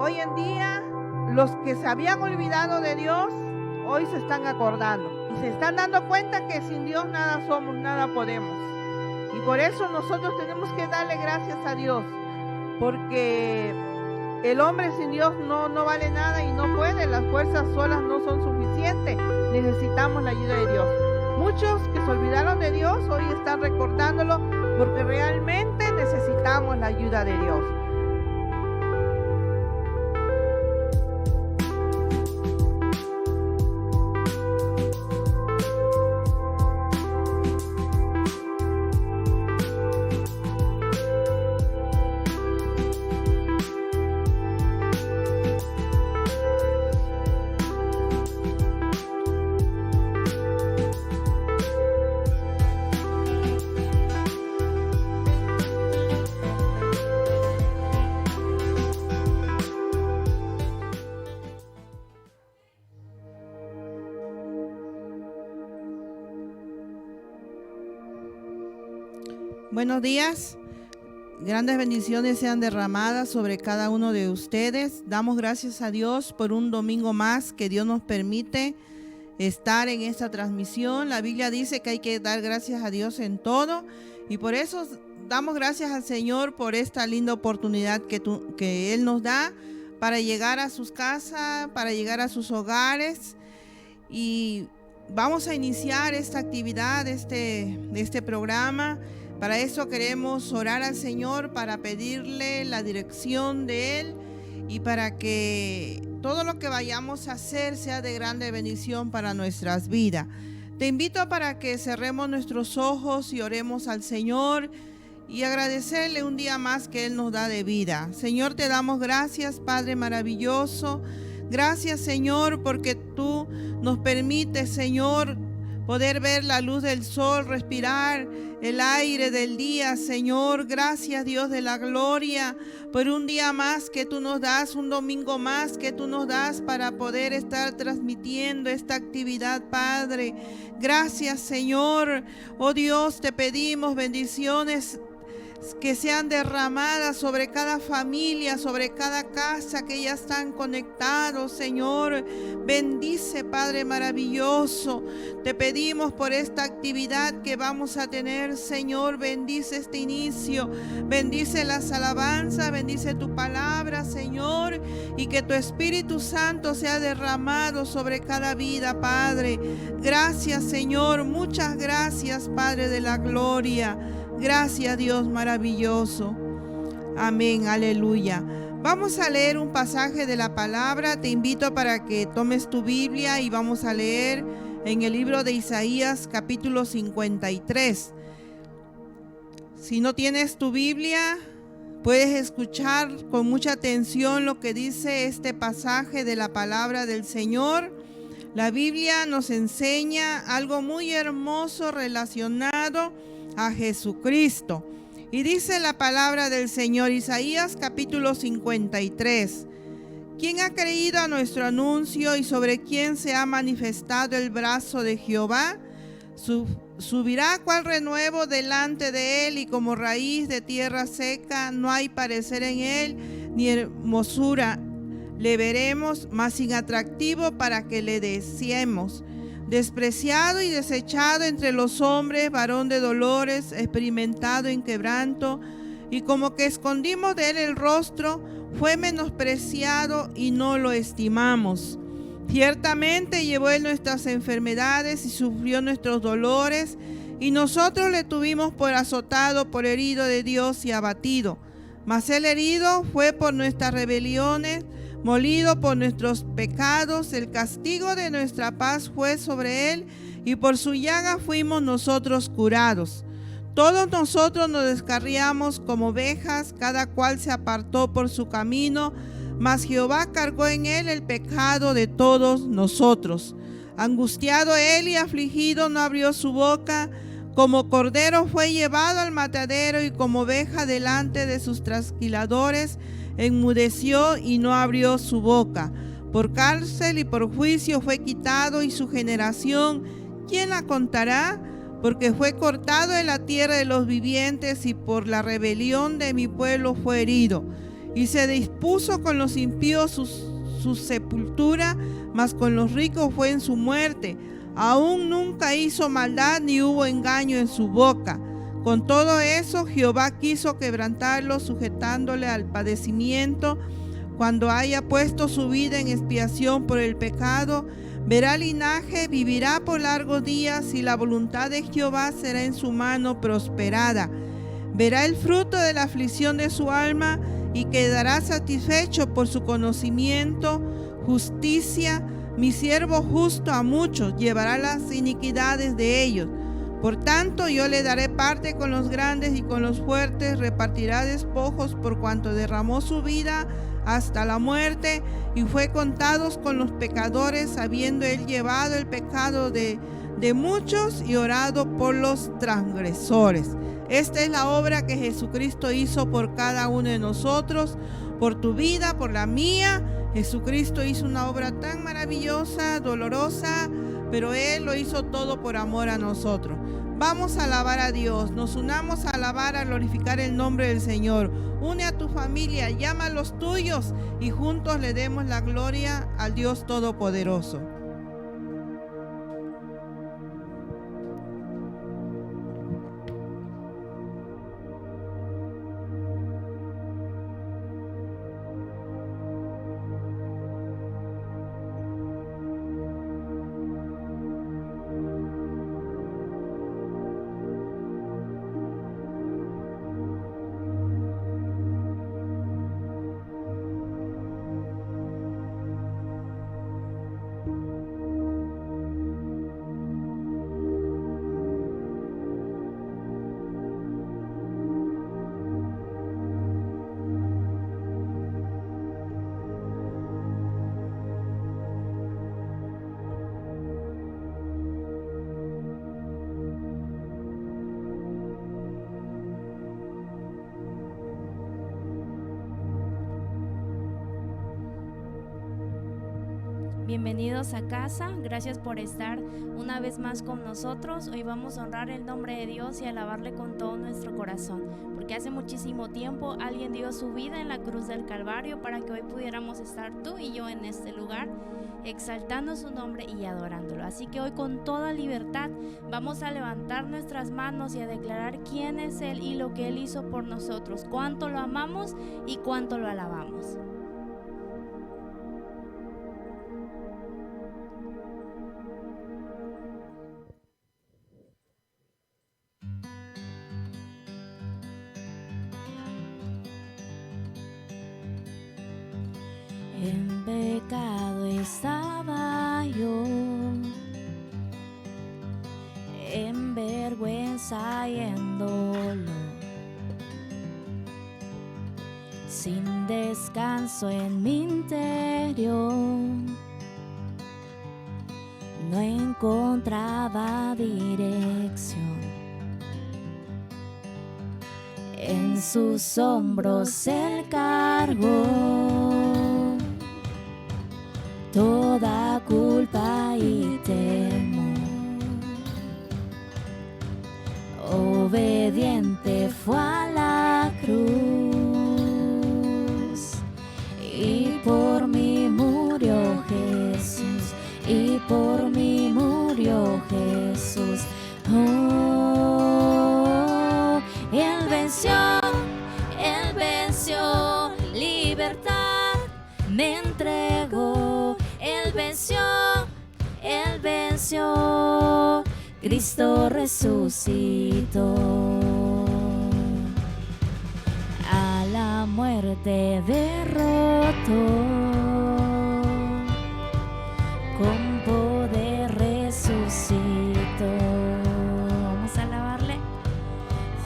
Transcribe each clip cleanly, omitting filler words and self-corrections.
Hoy en día, los que se habían olvidado de Dios, hoy se están acordando y se están dando cuenta que sin Dios nada somos, nada podemos. Y por eso nosotros tenemos que darle gracias a Dios, porque el hombre sin Dios no vale nada y no puede, las fuerzas solas no son suficientes, necesitamos la ayuda de Dios. Muchos que se olvidaron de Dios hoy están recordándolo porque realmente necesitamos la ayuda de Dios. Buenos días, grandes bendiciones sean derramadas sobre cada uno de ustedes. Damos gracias a Dios por un domingo más que Dios nos permite estar en esta transmisión. La Biblia dice que hay que dar gracias a Dios en todo y por eso damos gracias al Señor por esta linda oportunidad que Él nos da para llegar a sus casas, para llegar a sus hogares. Y vamos a iniciar esta actividad de este programa. Para eso queremos orar al Señor, para pedirle la dirección de Él y para que todo lo que vayamos a hacer sea de grande bendición para nuestras vidas. Te invito para que cerremos nuestros ojos y oremos al Señor y agradecerle un día más que Él nos da de vida. Señor, te damos gracias, Padre maravilloso. Gracias, Señor, porque tú nos permites, Señor, poder ver la luz del sol, respirar el aire del día, Señor. Gracias, Dios de la gloria, por un día más que tú nos das, un domingo más que tú nos das para poder estar transmitiendo esta actividad, Padre. Gracias, Señor. Oh Dios, te pedimos bendiciones que sean derramadas sobre cada familia, sobre cada casa que ya están conectados, Señor. Bendice, Padre maravilloso. Te pedimos por esta actividad que vamos a tener, Señor. Bendice este inicio, bendice las alabanzas, bendice tu palabra, Señor, y que tu Espíritu Santo sea derramado sobre cada vida, Padre. Gracias, Señor. Muchas gracias, Padre de la gloria. Gracias, Dios maravilloso. Amén, aleluya. Vamos a leer un pasaje de la palabra. Te invito para que tomes tu Biblia y vamos a leer en el libro de Isaías, capítulo 53. Si no tienes tu Biblia, puedes escuchar con mucha atención lo que dice este pasaje de la palabra del Señor. La Biblia nos enseña algo muy hermoso relacionado a Jesucristo. Y dice la palabra del Señor, Isaías capítulo 53. ¿Quién ha creído a nuestro anuncio y sobre quién se ha manifestado el brazo de Jehová? Subirá cual renuevo delante de él y como raíz de tierra seca, no hay parecer en él ni hermosura. Le veremos, mas sin atractivo para que le deseemos. Despreciado y desechado entre los hombres, varón de dolores, experimentado en quebranto, y como que escondimos de él el rostro, fue menospreciado y no lo estimamos. Ciertamente llevó él nuestras enfermedades y sufrió nuestros dolores, y nosotros le tuvimos por azotado, por herido de Dios y abatido. Mas el herido fue por nuestras rebeliones, molido por nuestros pecados, el castigo de nuestra paz fue sobre él, y por su llaga fuimos nosotros curados. Todos nosotros nos descarriamos como ovejas, cada cual se apartó por su camino, mas Jehová cargó en él el pecado de todos nosotros. Angustiado él y afligido, no abrió su boca. Como cordero fue llevado al matadero, y como oveja delante de sus trasquiladores, enmudeció y no abrió su boca. Por cárcel y por juicio fue quitado, y su generación, ¿quién la contará? Porque fue cortado en la tierra de los vivientes, y por la rebelión de mi pueblo fue herido. y se dispuso con los impíos su sepultura, mas con los ricos fue en su muerte. Aún nunca hizo maldad ni hubo engaño en su boca. Con todo eso, Jehová quiso quebrantarlo, sujetándole al padecimiento. Cuando haya puesto su vida en expiación por el pecado, verá linaje, vivirá por largos días, y la voluntad de Jehová será en su mano prosperada. Verá el fruto de la aflicción de su alma y quedará satisfecho por su conocimiento. Justicia, mi siervo justo a muchos, llevará las iniquidades de ellos. Por tanto, yo le daré parte con los grandes y con los fuertes, repartirá despojos por cuanto derramó su vida hasta la muerte y fue contados con los pecadores, habiendo él llevado el pecado de muchos y orado por los transgresores. Esta es la obra que Jesucristo hizo por cada uno de nosotros, por tu vida, por la mía. Jesucristo hizo una obra tan maravillosa, dolorosa, pero Él lo hizo todo por amor a nosotros. Vamos a alabar a Dios, nos unamos a alabar, a glorificar el nombre del Señor. Une a tu familia, llama a los tuyos y juntos le demos la gloria al Dios Todopoderoso. Bienvenidos a casa, gracias por estar una vez más con nosotros. Hoy vamos a honrar el nombre de Dios y alabarle con todo nuestro corazón, porque hace muchísimo tiempo alguien dio su vida en la cruz del Calvario para que hoy pudiéramos estar tú y yo en este lugar, exaltando su nombre y adorándolo. Así que hoy con toda libertad vamos a levantar nuestras manos y a declarar quién es Él y lo que Él hizo por nosotros, cuánto lo amamos y cuánto lo alabamos. En pecado estaba yo, en vergüenza y en dolor, sin descanso en mi interior, no encontraba dirección. En sus hombros Él cargó toda culpa y temor. Obediente fue a la cruz y por mí murió Jesús, y por mí murió Jesús. Oh, Él venció, libertad me entregó. Él venció, Cristo resucitó. A la muerte derrotó, con poder resucitó. Vamos a alabarle,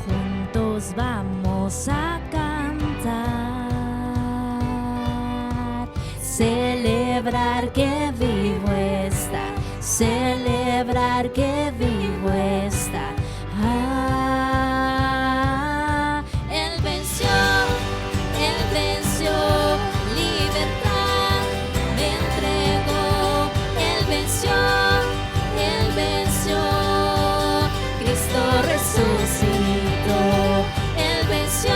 juntos vamos a cantar, celebrar que vivo está, celebrar que vivo está. Él venció, libertad me entregó. Él venció, Cristo resucitó. Él venció,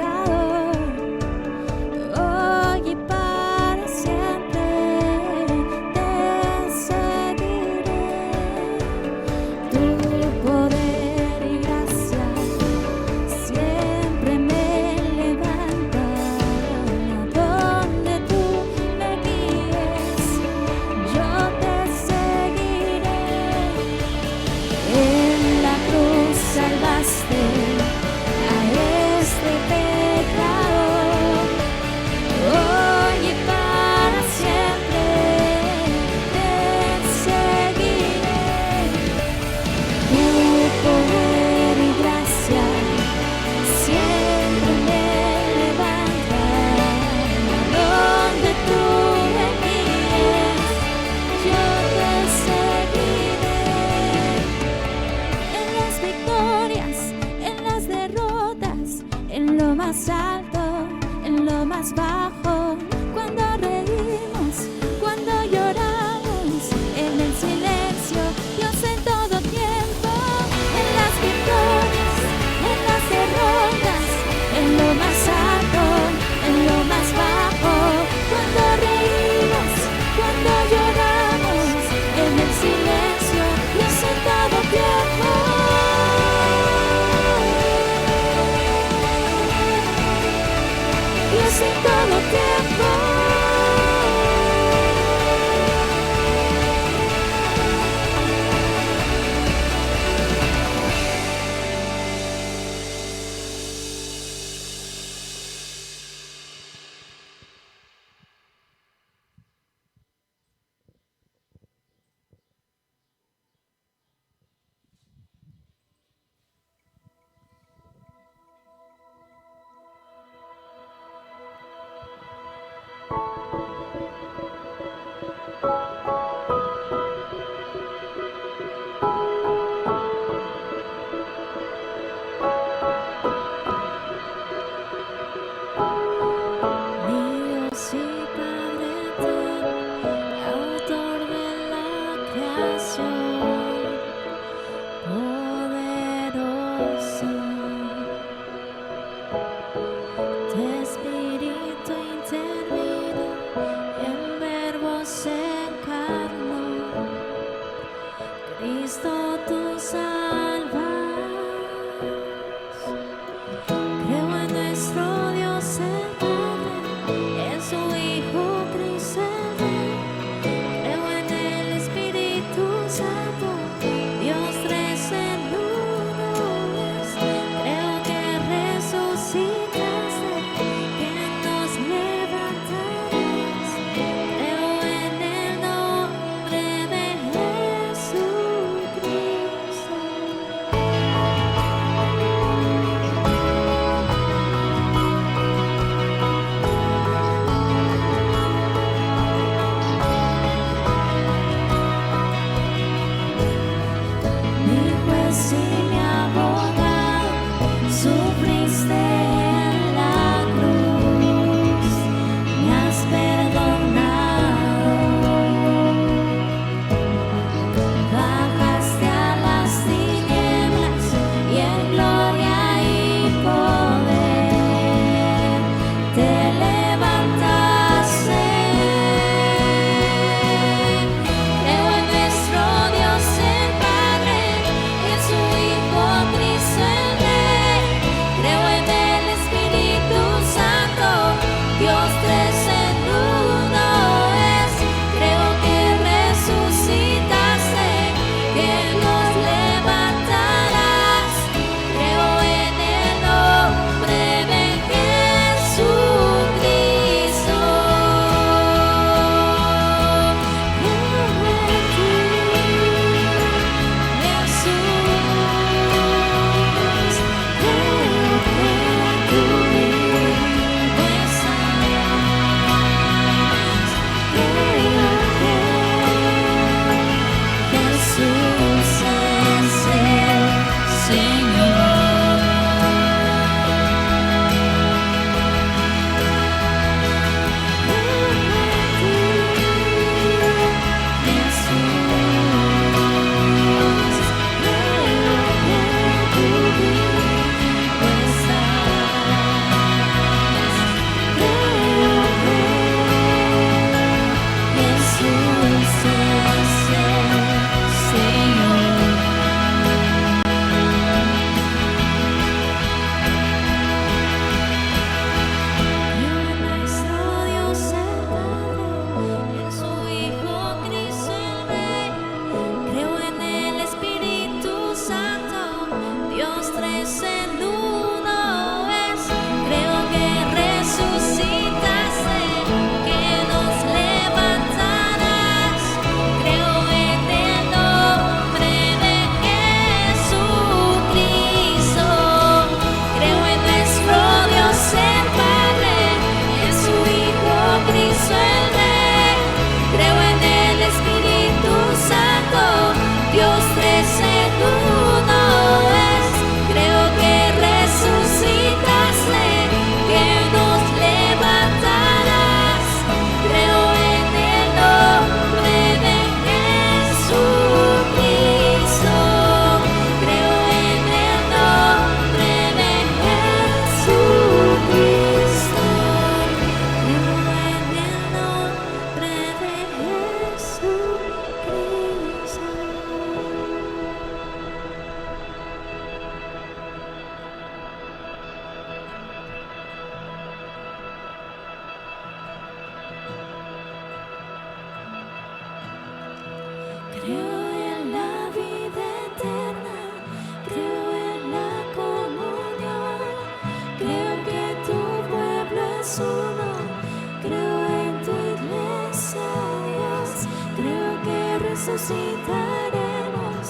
resucitaremos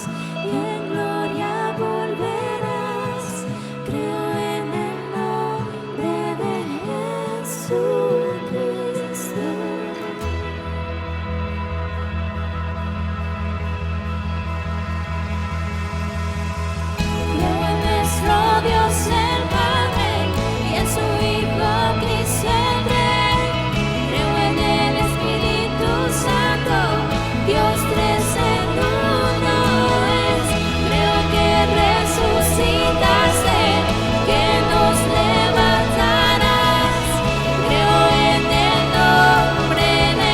y en gloria volverás. Creo en el nombre de Jesucristo. Creo en nuestro Dios el Padre y en su Hijo Cristo el Rey. Creo en el Espíritu Santo, Dios tres en uno es. Creo que resucitaste, que nos levantarás. Creo en el nombre de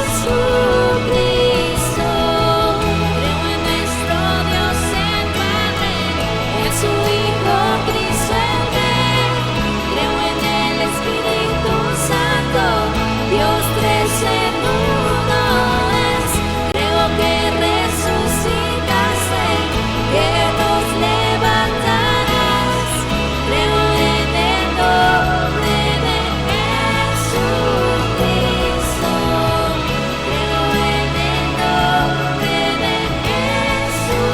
Jesucristo. Creo en nuestro Dios el Padre, en su Hijo Cristo el Rey. Creo en el Espíritu Santo, Dios tres en uno es. Creo que resucitaste, que nos levantarás. Creo en el nombre de Jesucristo. Creo en el nombre de Jesucristo.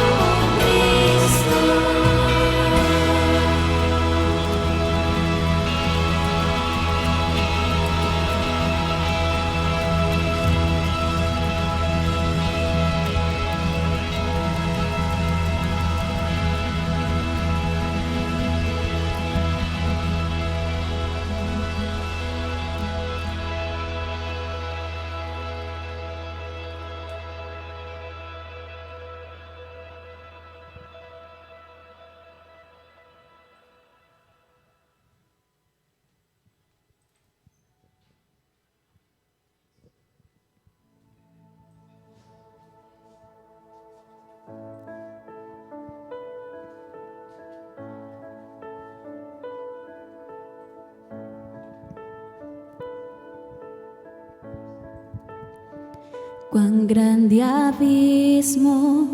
Cuán grande abismo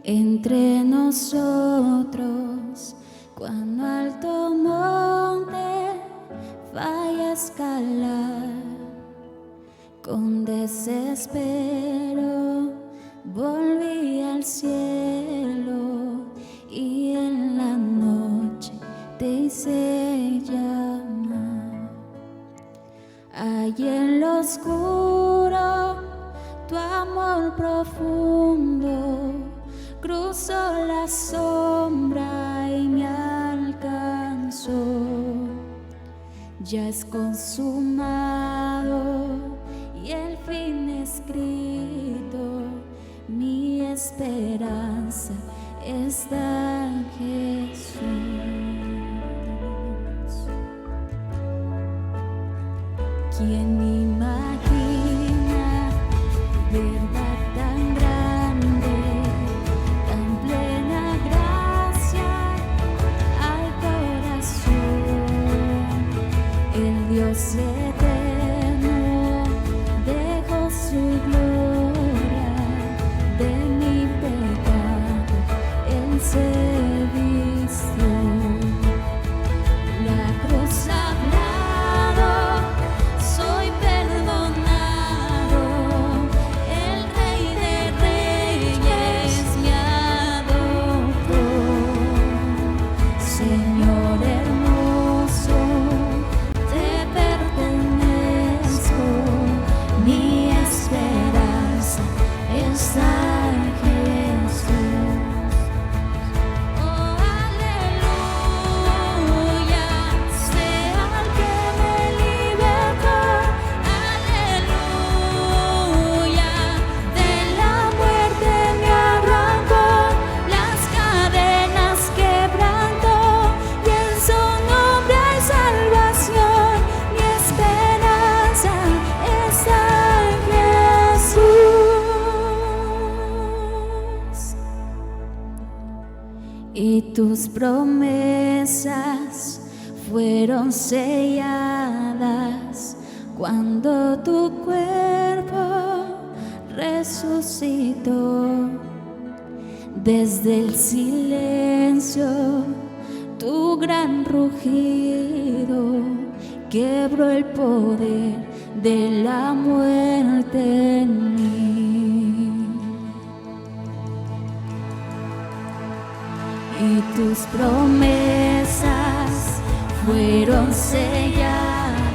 entre nosotros, cuán alto monte vaya a escalar. Con desespero volví al cielo y en la noche te hice llamar. Allí en lo oscuro tu amor profundo cruzó la sombra y me alcanzó. Ya es consumado y el fin escrito, mi esperanza está en Jesús. ¿Quién imagina verdad tan grande, tan plena gracia al corazón? El Dios eterno dejó su gloria, de mi pecado Él se vistió. La cruz hablado, soy perdonado, el Rey de Reyes me adoptó. Señor hermoso, te pertenezco, mi esperanza está en Jesús. Oh, aleluya, sea el que me libertó. Aleluya, de la muerte me arrancó, las cadenas quebrantó, y en su nombre hay salvación. Mi esperanza está en Jesús. Y tus promesas fueron selladas cuando tu cuerpo resucitó. Desde el silencio tu gran rugido quebró el poder de la muerte en mí. tus promesas fueron selladas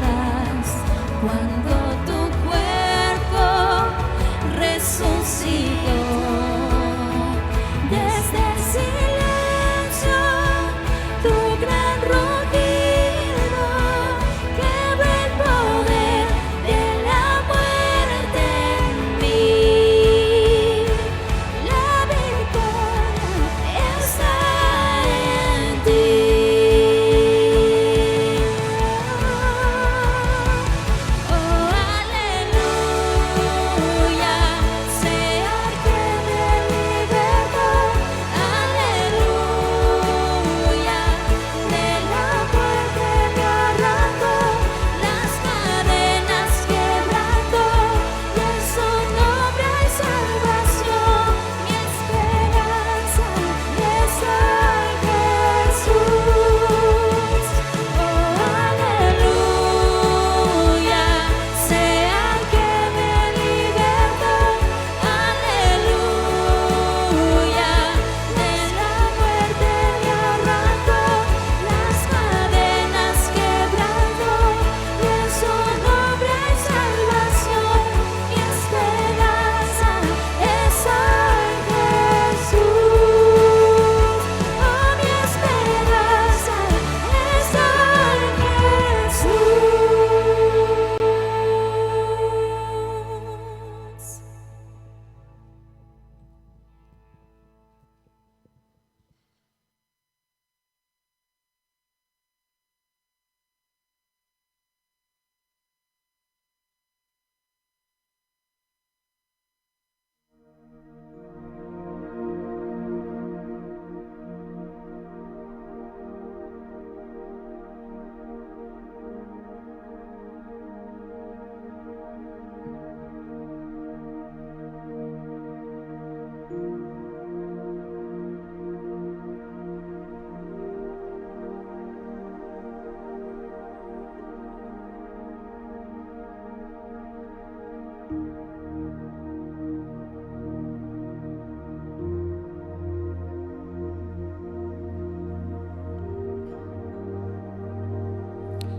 cuando tu cuerpo resucitó. Desde el silencio, tu gran rugido quebró el poder de la muerte en mí. La victoria está en ti. Oh, aleluya, sea el que me libertó. Aleluya, de la muerte me arrancó, las cadenas quebrantó, y en su nombre hay salvación. Mi esperanza está en Jesús. Oh, aleluya, sea el que me libertó. Aleluya, de la muerte me arrancó, las cadenas quebrantó, y en su nombre hay salvación. Mi esperanza está en Jesús. Oh, mi esperanza está en Jesús.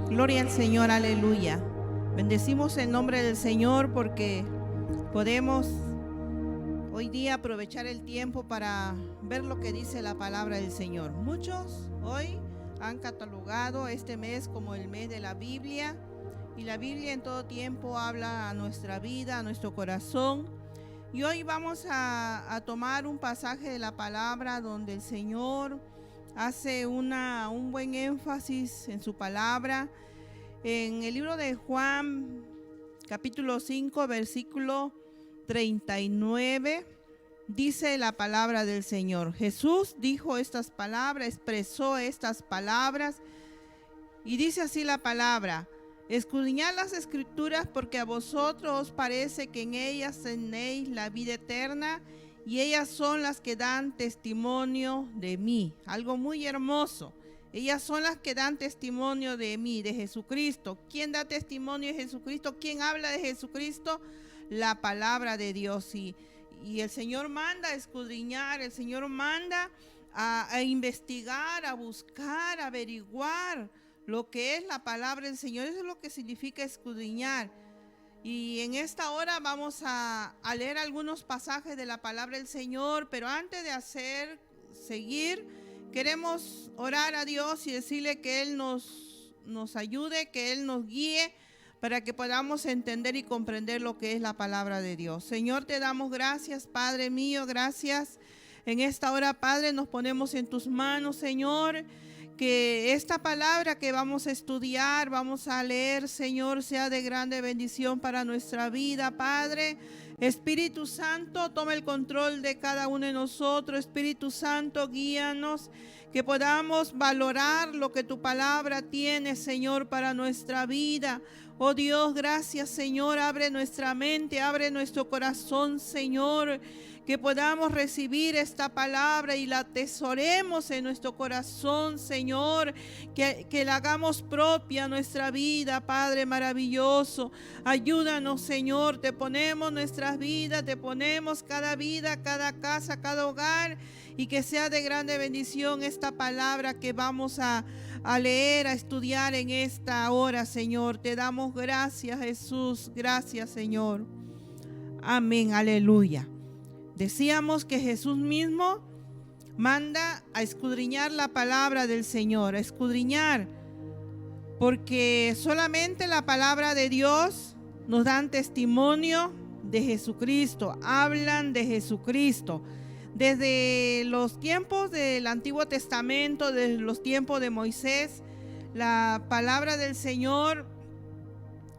Gloria al Señor, aleluya. Bendecimos el nombre del Señor porque podemos hoy día aprovechar el tiempo para ver lo que dice la palabra del Señor. Muchos hoy han catalogado este mes como el mes de la Biblia, y la Biblia en todo tiempo habla a nuestra vida, a nuestro corazón. Y hoy vamos a tomar un pasaje de la palabra donde el Señor hace un buen énfasis en su palabra. En el libro de Juan, capítulo 5, versículo 39, dice la palabra del Señor. Jesús dijo estas palabras, expresó estas palabras, y dice así la palabra: escudriñad las escrituras, porque a vosotros os parece que en ellas tenéis la vida eterna, y ellas son las que dan testimonio de mí. Algo muy hermoso. Ellas son las que dan testimonio de mí, de Jesucristo. ¿Quién da testimonio de Jesucristo? ¿Quién habla de Jesucristo? La palabra de Dios. Y el Señor manda a escudriñar, el Señor manda a investigar, a buscar, a averiguar lo que es la palabra del Señor. Eso es lo que significa escudriñar. Y en esta hora vamos a leer algunos pasajes de la palabra del Señor, pero antes de seguir, queremos orar a Dios y decirle que Él nos ayude, que Él nos guíe para que podamos entender y comprender lo que es la palabra de Dios. Señor, te damos gracias, Padre mío, gracias. En esta hora, Padre, nos ponemos en tus manos, Señor. Que esta palabra que vamos a estudiar, vamos a leer, Señor, sea de grande bendición para nuestra vida, Padre. Espíritu Santo, toma el control de cada uno de nosotros. Espíritu Santo, guíanos, que podamos valorar lo que tu palabra tiene, Señor, para nuestra vida. Oh Dios, gracias, Señor. Abre nuestra mente, abre nuestro corazón, Señor, que podamos recibir esta palabra y la atesoremos en nuestro corazón, Señor, que la hagamos propia nuestra vida, Padre maravilloso. Ayúdanos, Señor, te ponemos nuestras vidas, te ponemos cada vida, cada casa, cada hogar, y que sea de grande bendición esta palabra que vamos a leer, a estudiar en esta hora, Señor. Te damos gracias, Jesús. Gracias, Señor. Amén, aleluya. Decíamos que Jesús mismo manda a escudriñar la palabra del Señor, a escudriñar, porque solamente la palabra de Dios nos dan testimonio de Jesucristo, hablan de Jesucristo. Desde los tiempos del Antiguo Testamento, desde los tiempos de Moisés, la palabra del Señor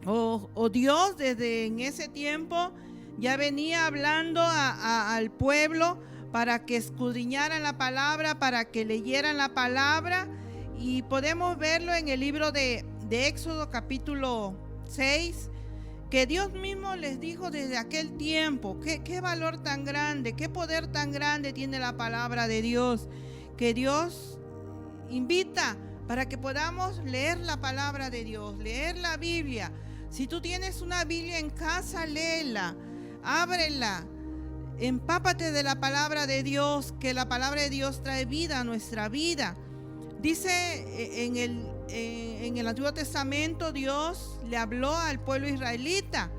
o Dios desde en ese tiempo ya venía hablando al pueblo para que escudriñaran la palabra, para que leyeran la palabra, y podemos verlo en el libro de Éxodo capítulo 6, que Dios mismo les dijo desde aquel tiempo. Qué valor tan grande, qué poder tan grande tiene la palabra de Dios, que Dios invita para que podamos leer la palabra de Dios, leer la Biblia. Si tú tienes una Biblia en casa, léela, ábrela, empápate de la palabra de Dios, que la palabra de Dios trae vida a nuestra vida. Dice en el Antiguo Testamento, Dios le habló al pueblo israelita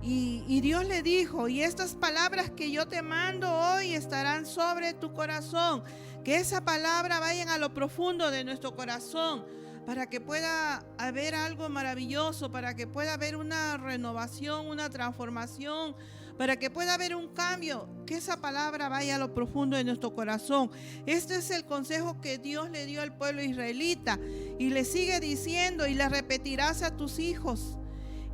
y Dios le dijo: y estas palabras que yo te mando hoy estarán sobre tu corazón. Que esa palabra vayan a lo profundo de nuestro corazón, para que pueda haber algo maravilloso, para que pueda haber una renovación, una transformación, para que pueda haber un cambio, que esa palabra vaya a lo profundo de nuestro corazón. Este es el consejo que Dios le dio al pueblo israelita, y le sigue diciendo: y las repetirás a tus hijos,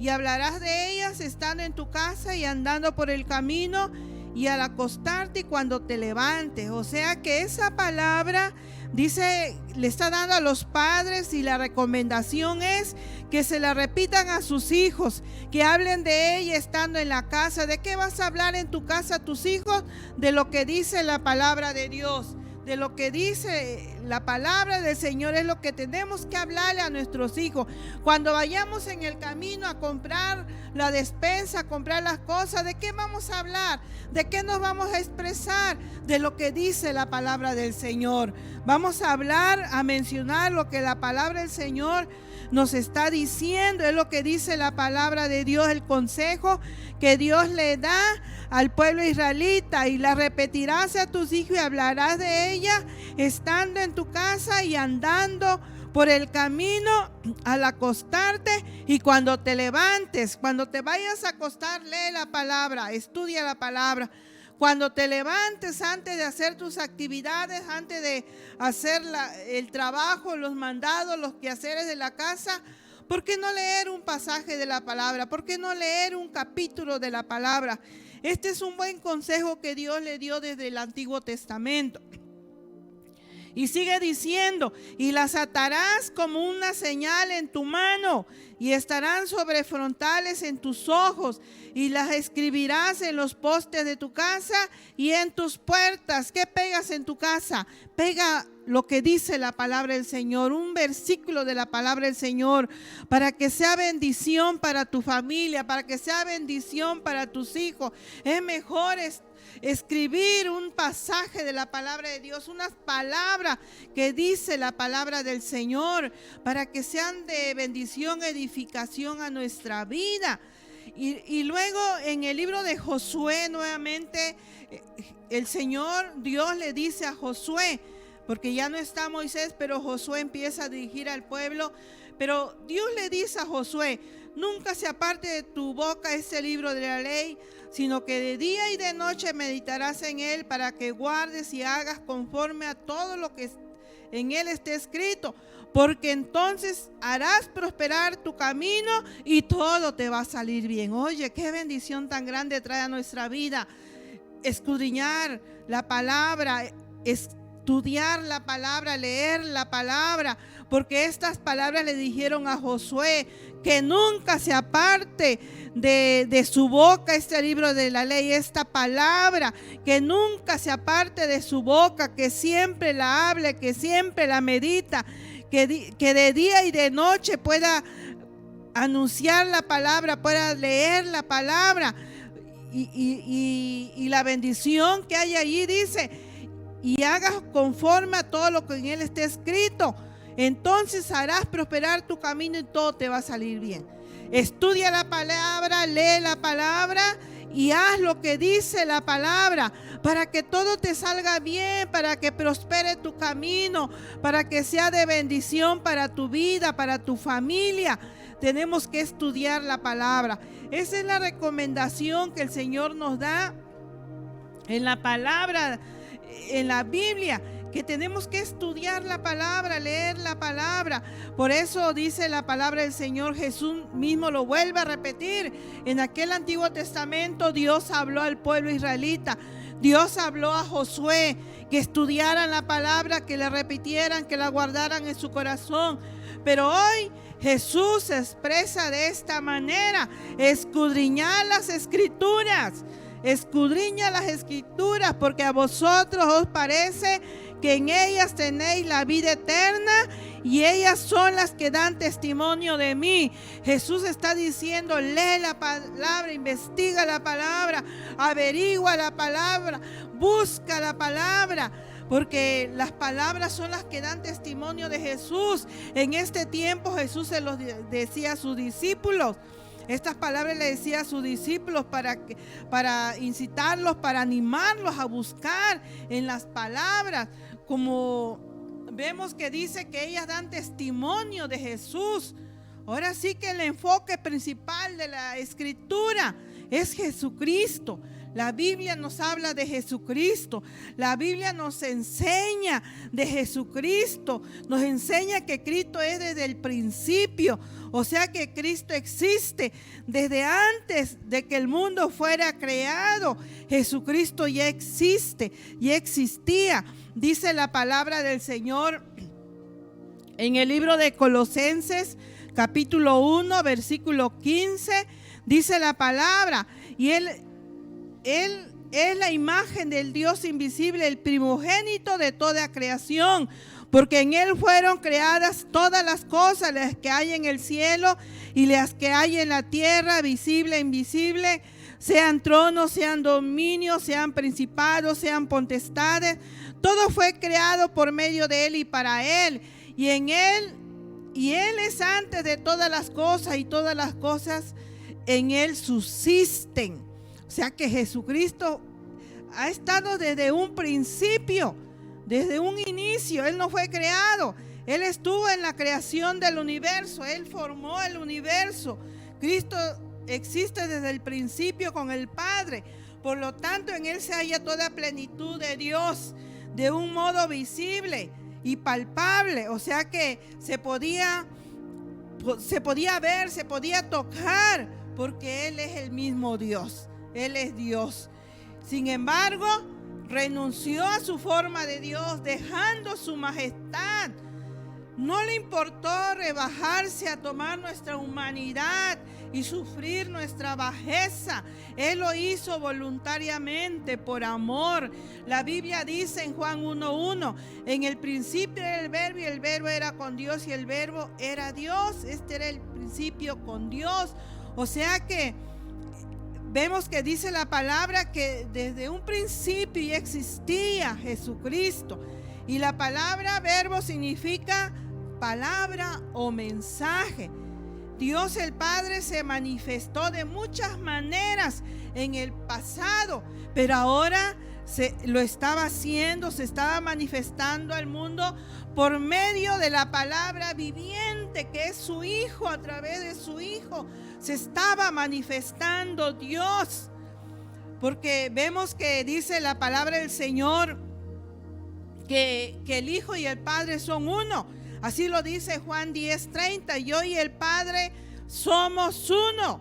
y hablarás de ellas estando en tu casa y andando por el camino, y al acostarte y cuando te levantes. O sea que esa palabra, dice, le está dando a los padres, y la recomendación es que se la repitan a sus hijos, que hablen de ella estando en la casa. ¿De qué vas a hablar en tu casa a tus hijos? De lo que dice la palabra de Dios, de lo que dice la palabra del Señor, es lo que tenemos que hablarle a nuestros hijos. Cuando vayamos en el camino a comprar la despensa, a comprar las cosas, ¿de qué vamos a hablar? ¿De qué nos vamos a expresar? De lo que dice la palabra del Señor. Vamos a hablar, a mencionar lo que la palabra del Señor nos está diciendo. Es lo que dice la palabra de Dios, el consejo que Dios le da al pueblo israelita: y la repetirás a tus hijos y hablarás de ella estando en tu casa y andando por el camino, al acostarte y cuando te levantes. Cuando te vayas a acostar, lee la palabra, estudia la palabra. Cuando te levantes, antes de hacer tus actividades, antes de hacer el trabajo, los mandados, los quehaceres de la casa, ¿por qué no leer un pasaje de la palabra? ¿Por qué no leer un capítulo de la palabra? Este es un buen consejo que Dios le dio desde el Antiguo Testamento. Y sigue diciendo: y las atarás como una señal en tu mano, y estarán sobre frontales en tus ojos, y las escribirás en los postes de tu casa y en tus puertas. ¿Qué pegas en tu casa? Pega lo que dice la palabra del Señor, un versículo de la palabra del Señor, para que sea bendición para tu familia, para que sea bendición para tus hijos. Es mejor escribir un pasaje de la palabra de Dios, unas palabras que dice la palabra del Señor, para que sean de bendición, edificación a nuestra vida. Y luego en el libro de Josué, nuevamente el Señor, Dios le dice a Josué, porque ya no está Moisés, pero Josué empieza a dirigir al pueblo. Pero Dios le dice a Josué: nunca se aparte de tu boca este libro de la ley, sino que de día y de noche meditarás en él, para que guardes y hagas conforme a todo lo que en él esté escrito, porque entonces harás prosperar tu camino y todo te va a salir bien. Oye, qué bendición tan grande trae a nuestra vida escudriñar la palabra, estudiar la palabra, leer la palabra, porque estas palabras le dijeron a Josué que nunca se aparte de su boca este libro de la ley, esta palabra, que nunca se aparte de su boca, que siempre la hable, que siempre la medita, que de día y de noche pueda anunciar la palabra, pueda leer la palabra. Y la bendición que hay allí dice, y hagas conforme a todo lo que en él esté escrito, entonces harás prosperar tu camino y todo te va a salir bien. Estudia la palabra, lee la palabra y haz lo que dice la palabra para que todo te salga bien, para que prospere tu camino, para que sea de bendición para tu vida, para tu familia. Tenemos que estudiar la palabra. Esa es la recomendación que el Señor nos da en la palabra, en la Biblia, que tenemos que estudiar la palabra, leer la palabra. Por eso dice la palabra del Señor, Jesús mismo lo vuelve a repetir. En aquel Antiguo Testamento Dios habló al pueblo israelita, Dios habló a Josué que estudiaran la palabra, que la repitieran, que la guardaran en su corazón. Pero hoy Jesús se expresa de esta manera: escudriñad las escrituras, escudriña las escrituras, porque a vosotros os parece que en ellas tenéis la vida eterna y ellas son las que dan testimonio de mí. Jesús está diciendo: lee la palabra, investiga la palabra, averigua la palabra, busca la palabra, porque las palabras son las que dan testimonio de Jesús. En este tiempo Jesús se los decía a sus discípulos. Estas palabras le decía a sus discípulos para incitarlos, para animarlos a buscar en las palabras, como vemos que dice que ellas dan testimonio de Jesús. Ahora sí que el enfoque principal de la escritura es Jesucristo. La Biblia nos habla de Jesucristo. La Biblia nos enseña de Jesucristo. Nos enseña que Cristo es desde el principio. O sea que Cristo existe desde antes de que el mundo fuera creado. Jesucristo ya existe, ya existía. Dice la palabra del Señor en el libro de Colosenses, capítulo 1, versículo 15. Dice la palabra: y Él es la imagen del Dios invisible, el primogénito de toda creación, porque en Él fueron creadas todas las cosas, las que hay en el cielo y las que hay en la tierra, visible e invisible, sean tronos, sean dominios, sean principados, sean potestades. Todo fue creado por medio de Él y para Él, y Él es antes de todas las cosas, y todas las cosas en Él subsisten. O sea que Jesucristo ha estado desde un principio, desde un inicio. Él no fue creado, Él estuvo en la creación del universo, Él formó el universo. Cristo existe desde el principio con el Padre. Por lo tanto, en Él se halla toda plenitud de Dios, de un modo visible y palpable. O sea que se podía ver, se podía tocar, porque Él es el mismo Dios. Él es Dios. Sin embargo, renunció a su forma de Dios, dejando su majestad. No le importó rebajarse a tomar nuestra humanidad y sufrir nuestra bajeza. Él lo hizo voluntariamente, por amor. La Biblia dice en Juan 1:1: en el principio era el verbo, y el verbo era con Dios, y el verbo era Dios. Este era el principio con Dios. O sea que vemos que dice la palabra que desde un principio ya existía Jesucristo. Y la palabra verbo significa palabra o mensaje. Dios el Padre se manifestó de muchas maneras en el pasado, pero ahora lo estaba haciendo, se estaba manifestando al mundo por medio de la palabra viviente, que es su Hijo. A través de su Hijo se estaba manifestando Dios, porque vemos que dice la palabra del Señor que el Hijo y el Padre son uno. Así lo dice Juan 10:30: yo y el Padre somos uno.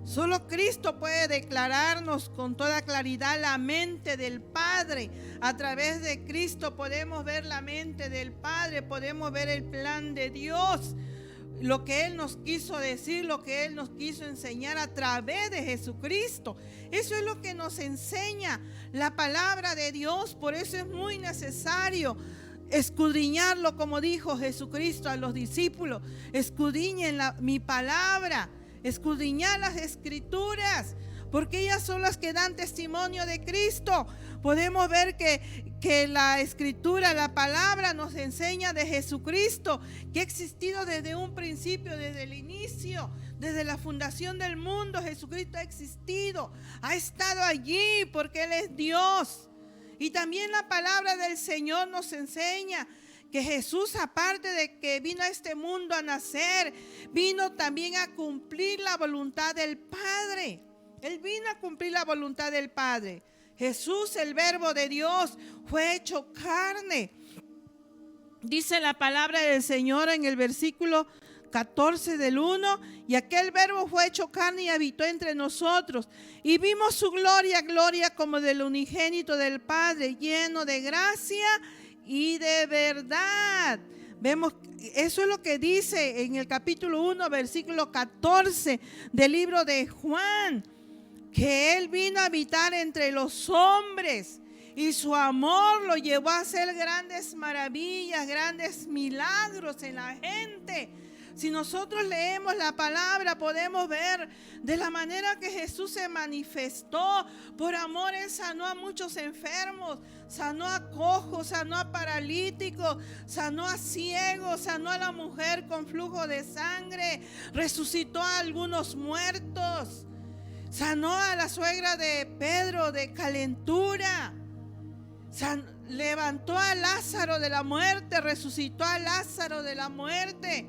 Solo Cristo puede declararnos con toda claridad la mente del Padre. A través de Cristo podemos ver la mente del Padre, podemos ver el plan de Dios, lo que Él nos quiso decir, lo que Él nos quiso enseñar a través de Jesucristo. Eso es lo que nos enseña la palabra de Dios. Por eso es muy necesario escudriñarlo, como dijo Jesucristo a los discípulos: escudriñen mi palabra, escudriñar las escrituras, porque ellas son las que dan testimonio de Cristo. Podemos ver que la escritura, la palabra, nos enseña de Jesucristo, que ha existido desde un principio, desde el inicio, desde la fundación del mundo. Jesucristo ha existido, ha estado allí porque Él es Dios. Y también la palabra del Señor nos enseña que Jesús, aparte de que vino a este mundo a nacer, vino también a cumplir la voluntad del Padre. Él vino a cumplir la voluntad del Padre. Jesús, el verbo de Dios, fue hecho carne. Dice la palabra del Señor en el versículo 14 del 1: y aquel verbo fue hecho carne y habitó entre nosotros, y vimos su gloria, gloria como del unigénito del Padre, lleno de gracia y de verdad. Vemos, eso es lo que dice en el capítulo 1, versículo 14 del libro de Juan, que Él vino a habitar entre los hombres y su amor lo llevó a hacer grandes maravillas, grandes milagros en la gente. Si nosotros leemos la palabra, podemos ver de la manera que Jesús se manifestó. Por amor, Él sanó a muchos enfermos, sanó a cojos, sanó a paralíticos, sanó a ciegos, sanó a la mujer con flujo de sangre, resucitó a algunos muertos, sanó a la suegra de Pedro de calentura, levantó a Lázaro de la muerte, resucitó a Lázaro de la muerte.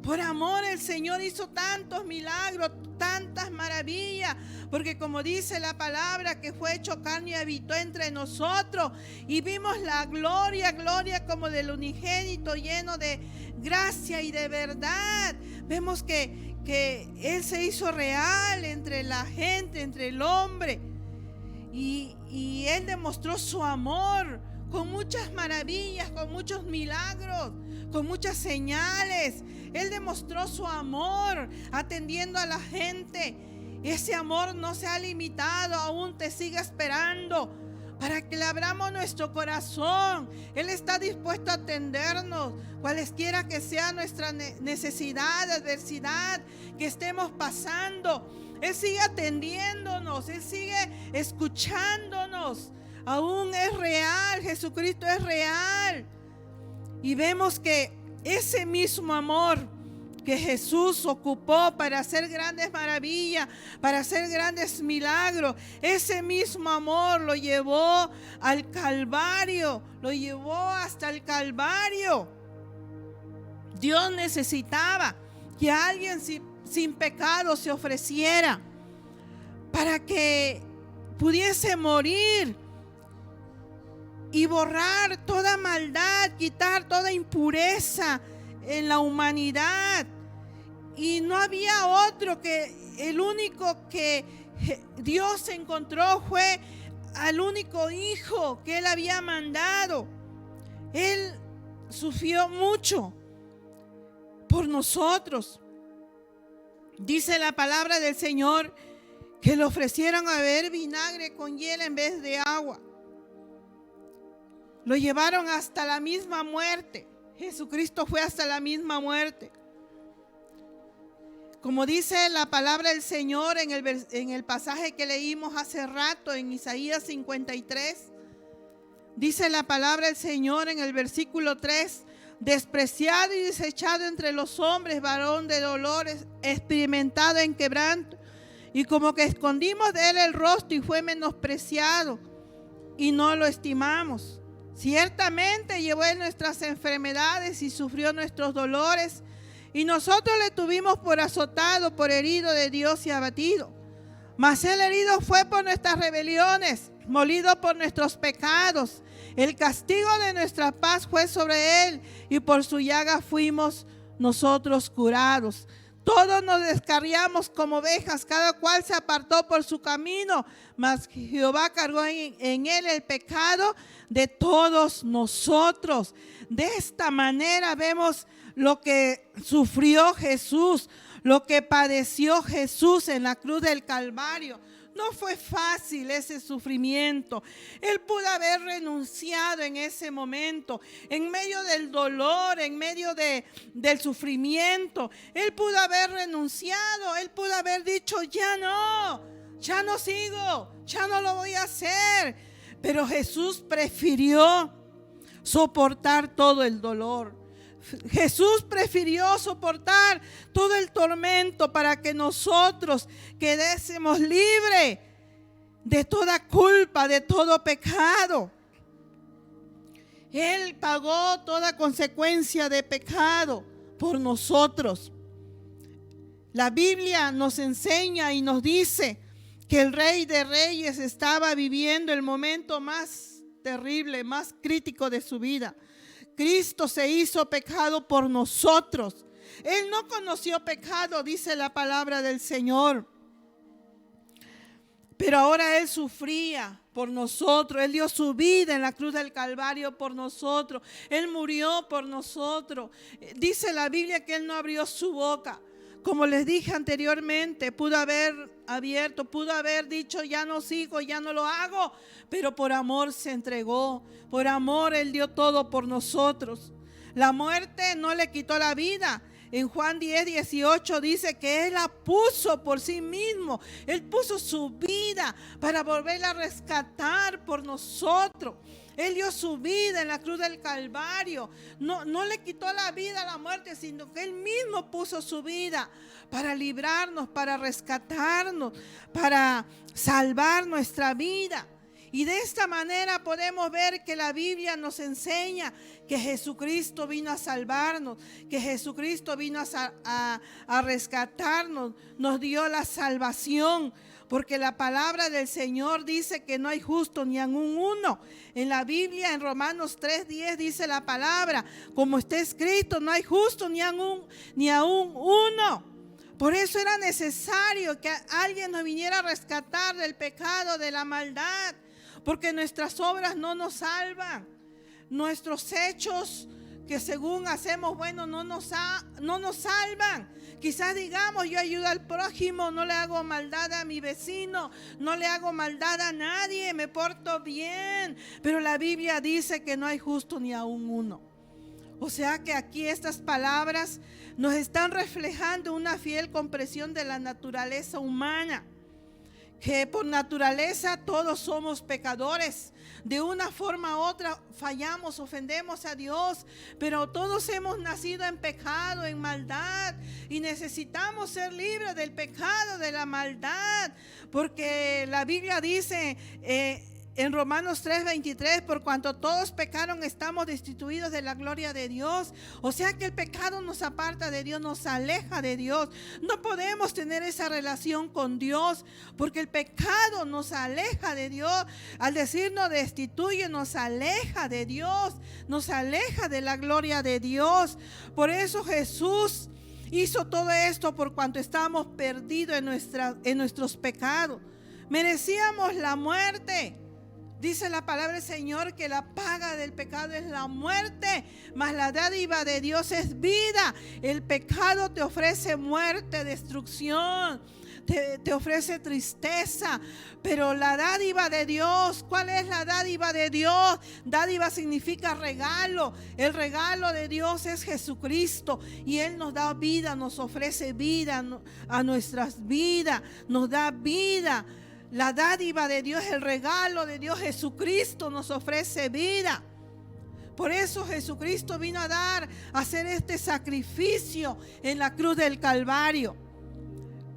Por amor, el Señor hizo tantos milagros, tantas maravillas, porque como dice la palabra, que fue hecho carne y habitó entre nosotros, y vimos la gloria, gloria como del unigénito, lleno de gracia y de verdad. Vemos que Él se hizo real entre la gente, entre el hombre, y Él demostró su amor con muchas maravillas, con muchos milagros, con muchas señales. Él demostró su amor atendiendo a la gente. Ese amor no se ha limitado, aún te sigue esperando para que le abramos nuestro corazón. Él está dispuesto a atendernos, cualesquiera que sea nuestra necesidad, adversidad que estemos pasando. Él sigue atendiéndonos, Él sigue escuchándonos. Aún es real, Jesucristo es real. Y vemos que ese mismo amor que Jesús ocupó para hacer grandes maravillas, para hacer grandes milagros, ese mismo amor lo llevó al Calvario, lo llevó hasta el Calvario. Dios necesitaba que alguien sin pecado se ofreciera para que pudiese morir y borrar toda maldad, quitar toda impureza en la humanidad. Y no había otro, que el único que Dios encontró fue al único hijo que Él había mandado. Él sufrió mucho por nosotros. Dice la palabra del Señor que le ofrecieron a beber vinagre con hiel en vez de agua. Lo llevaron hasta la misma muerte. Jesucristo fue hasta la misma muerte. Como dice la palabra del Señor en el pasaje que leímos hace rato en Isaías 53, dice la palabra del Señor en el versículo 3: despreciado y desechado entre los hombres, varón de dolores, experimentado en quebranto, y como que escondimos de Él el rostro y fue menospreciado y no lo estimamos. Ciertamente llevó Él nuestras enfermedades y sufrió nuestros dolores, y nosotros le tuvimos por azotado, por herido de Dios y abatido. Mas Él herido fue por nuestras rebeliones, molido por nuestros pecados. El castigo de nuestra paz fue sobre Él, y por su llaga fuimos nosotros curados. Todos nos descarriamos como ovejas, cada cual se apartó por su camino, mas Jehová cargó en él el pecado de todos nosotros. De esta manera vemos lo que sufrió Jesús, lo que padeció Jesús en la cruz del Calvario. No fue fácil ese sufrimiento. Él pudo haber renunciado en ese momento, en medio del dolor, en medio del sufrimiento. Él pudo haber renunciado, él pudo haber dicho, ya no sigo, ya no lo voy a hacer. Pero Jesús prefirió soportar todo el dolor. Jesús prefirió soportar todo el tormento para que nosotros quedásemos libres de toda culpa, de todo pecado. Él pagó toda consecuencia de pecado por nosotros. La Biblia nos enseña y nos dice que el Rey de Reyes estaba viviendo el momento más terrible, más crítico de su vida. Cristo se hizo pecado por nosotros. Él no conoció pecado, dice la palabra del Señor. Pero ahora Él sufría por nosotros. Él dio su vida en la cruz del Calvario por nosotros. Él murió por nosotros. Dice la Biblia que Él no abrió su boca. Como les dije anteriormente, pudo haber abierto, pudo haber dicho, ya no sigo, ya no lo hago. Pero por amor se entregó. Por amor Él dio todo por nosotros. La muerte no le quitó la vida. En Juan 10:18 dice que Él la puso por sí mismo. Él puso su vida para volverla a rescatar por nosotros. Él dio su vida en la cruz del Calvario. No le quitó la vida a la muerte, sino que Él mismo puso su vida para librarnos, para rescatarnos, para salvar nuestra vida. Y de esta manera podemos ver que la Biblia nos enseña que Jesucristo vino a salvarnos, que Jesucristo vino a rescatarnos, nos dio la salvación. Porque la palabra del Señor dice que no hay justo ni aun uno. En la Biblia, en Romanos 3:10 dice la palabra, como está escrito, no hay justo ni aun uno. Por eso era necesario que alguien nos viniera a rescatar del pecado, de la maldad. Porque nuestras obras no nos salvan. Nuestros hechos que según hacemos bueno no nos salvan. Quizás digamos, yo ayudo al prójimo, no le hago maldad a mi vecino, no le hago maldad a nadie, me porto bien. Pero la Biblia dice que no hay justo ni aun uno. O sea que aquí estas palabras nos están reflejando una fiel comprensión de la naturaleza humana. Que por naturaleza todos somos pecadores. De una forma u otra fallamos, ofendemos a Dios, pero todos hemos nacido en pecado, en maldad, y necesitamos ser libres del pecado, de la maldad, porque la Biblia dice en Romanos 3:23, por cuanto todos pecaron, estamos destituidos de la gloria de Dios. O sea que el pecado nos aparta de Dios, nos aleja de Dios. No podemos tener esa relación con Dios, porque el pecado nos aleja de Dios. Al decir nos destituye, nos aleja de Dios, nos aleja de la gloria de Dios. Por eso Jesús hizo todo esto, por cuanto estábamos perdidos en nuestros pecados. Merecíamos la muerte. Dice la palabra del Señor que la paga del pecado es la muerte, mas la dádiva de Dios es vida. El pecado te ofrece muerte, destrucción, te ofrece tristeza, pero la dádiva de Dios, ¿cuál es la dádiva de Dios? Dádiva significa regalo. El regalo de Dios es Jesucristo y Él nos da vida, nos ofrece vida a nuestras vidas, nos da vida. La dádiva de Dios, el regalo de Dios, Jesucristo nos ofrece vida. Por eso Jesucristo vino a hacer este sacrificio en la cruz del Calvario.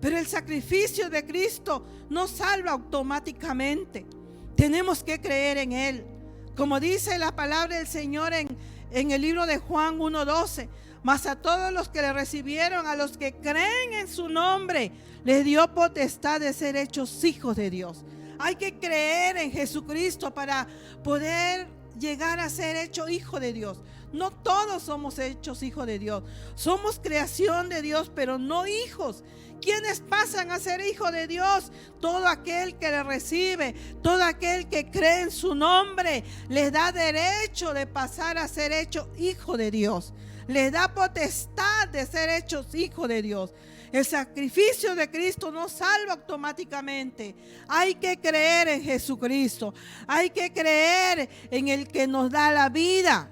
Pero el sacrificio de Cristo no salva automáticamente. Tenemos que creer en Él. Como dice la palabra del Señor en el libro de Juan 1:12. Mas a todos los que le recibieron, a los que creen en su nombre, les dio potestad de ser hechos hijos de Dios. Hay que creer en Jesucristo para poder llegar a ser hecho hijo de Dios. No todos somos hechos hijos de Dios. Somos creación de Dios, pero no hijos. ¿Quiénes pasan a ser hijos de Dios? Todo aquel que le recibe, todo aquel que cree en su nombre, les da derecho de pasar a ser hecho hijo de Dios. Les da potestad de ser hechos hijos de Dios. El sacrificio de Cristo nos salva automáticamente. Hay que creer en Jesucristo. Hay que creer en el que nos da la vida,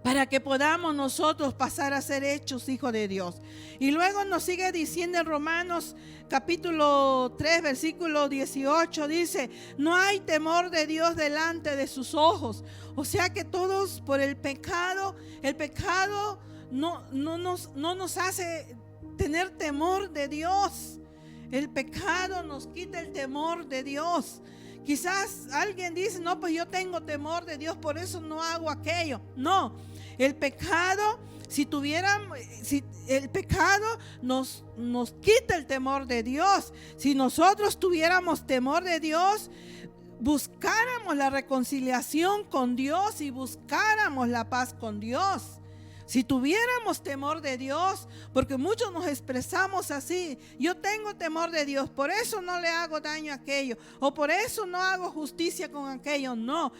para que podamos nosotros pasar a ser hechos hijos de Dios. Y luego nos sigue diciendo en Romanos capítulo 3, versículo 18, dice: no hay temor de Dios delante de sus ojos. O sea que todos por el pecado no nos hace tener temor de Dios. El pecado nos quita el temor de Dios. Quizás alguien dice: no, pues yo tengo temor de Dios, por eso no hago aquello. No, el pecado, si el pecado nos quita el temor de Dios. Si nosotros tuviéramos temor de Dios, buscáramos la reconciliación con Dios y buscáramos la paz con Dios. Si tuviéramos temor de Dios, porque muchos nos expresamos así: yo tengo temor de Dios, por eso no le hago daño a aquello, o por eso no hago justicia con aquello. No,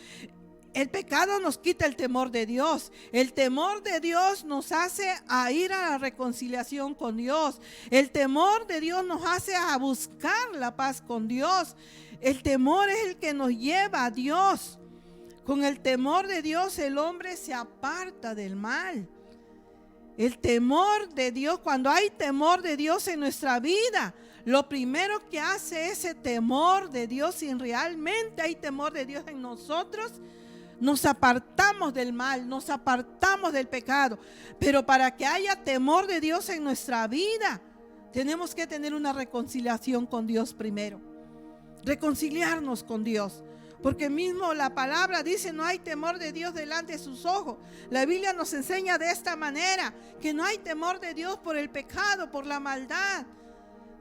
el pecado nos quita el temor de Dios. El temor de Dios nos hace a ir a la reconciliación con Dios. El temor de Dios nos hace a buscar la paz con Dios. El temor es el que nos lleva a Dios. Con el temor de Dios el hombre se aparta del mal. El temor de Dios, cuando hay temor de Dios en nuestra vida, lo primero que hace ese temor de Dios, si realmente hay temor de Dios en nosotros, nos apartamos del mal, nos apartamos del pecado. Pero para que haya temor de Dios en nuestra vida, tenemos que tener una reconciliación con Dios primero. Reconciliarnos con Dios. Porque mismo la palabra dice: no hay temor de Dios delante de sus ojos. La Biblia nos enseña de esta manera, que no hay temor de Dios por el pecado, por la maldad.